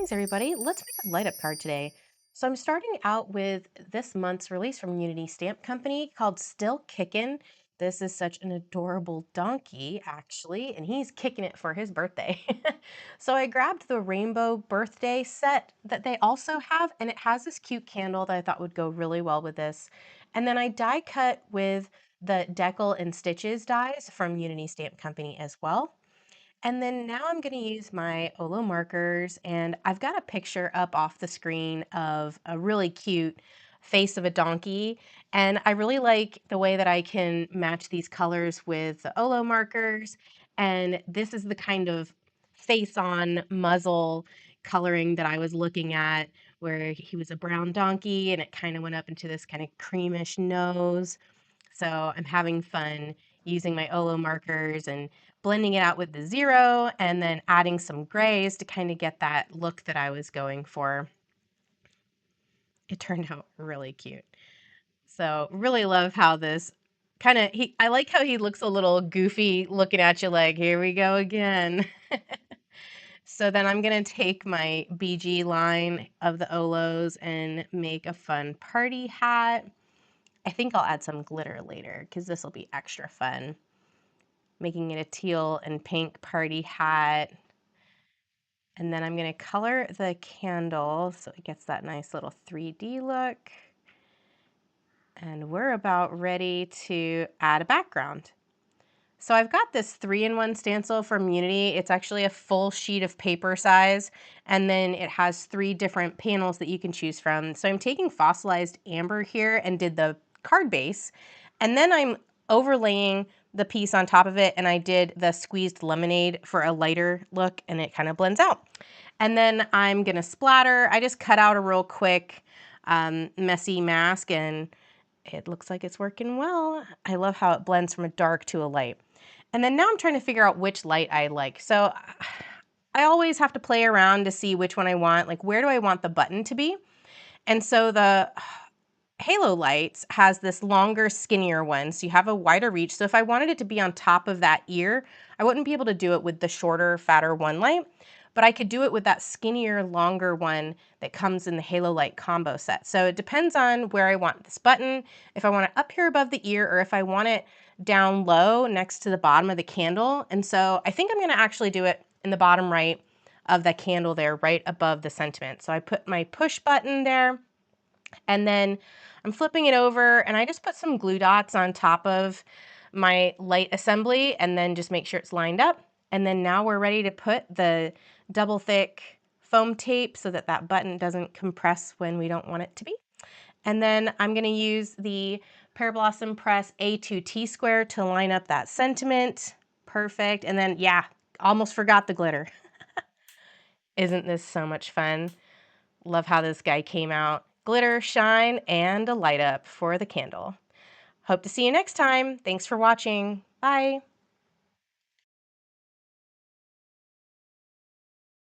Greetings, everybody. Let's make a light up card today. So I'm starting out with this month's release from Unity Stamp Company called Still Kickin. This is such an adorable donkey, actually, and he's kicking it for his birthday. So I grabbed the rainbow birthday set that they also have, and it has this cute candle that I thought would go really well with this. And then I die cut with the Decal and Stitches dies from Unity Stamp Company as well. And then now I'm going to use my OLO markers, and I've got a picture up off the screen of a really cute face of a donkey. And I really like the way that I can match these colors with the OLO markers. And this is the kind of face on muzzle coloring that I was looking at, where he was a brown donkey and it kind of went up into this kind of creamish nose. So I'm having fun using my OLO markers and blending it out with the zero and then adding some grays to kind of get that look that I was going for. It turned out really cute. So really love how this I like how he looks a little goofy looking at you like, here we go again. So then I'm going to take my BG line of the OLOs and make a fun party hat. I think I'll add some glitter later because this will be extra fun. Making it a teal and pink party hat. And then I'm going to color the candle so it gets that nice little 3D look. And we're about ready to add a background. So I've got this 3-in-1 stencil from Unity. It's actually a full sheet of paper size, and then it has 3 different panels that you can choose from. So I'm taking fossilized amber here and did the card base, and then I'm overlaying the piece on top of it, and I did the squeezed lemonade for a lighter look, and it kind of blends out. And then I'm gonna splatter. I just cut out a real quick messy mask, and it looks like it's working well. I love how it blends from a dark to a light. And then now I'm trying to figure out which light I like. So I always have to play around to see which one I want. Like, where do I want the button to be? And so the Halo Lights has this longer, skinnier one. So you have a wider reach. So if I wanted it to be on top of that ear, I wouldn't be able to do it with the shorter, fatter one light. But I could do it with that skinnier, longer one that comes in the Halo Light combo set. So it depends on where I want this button, if I want it up here above the ear, or if I want it down low next to the bottom of the candle. And so I think I'm going to actually do it in the bottom right of the candle there, right above the sentiment. So I put my push button there, and then I'm flipping it over, and I just put some glue dots on top of my light assembly and then just make sure it's lined up. And then now we're ready to put the double thick foam tape so that that button doesn't compress when we don't want it to be. And then I'm going to use the Pear Blossom Press A2T square to line up that sentiment. Perfect. And then, yeah, almost forgot the glitter. Isn't this so much fun? Love how this guy came out. Glitter, shine, and a light up for the candle. Hope to see you next time. Thanks for watching. Bye.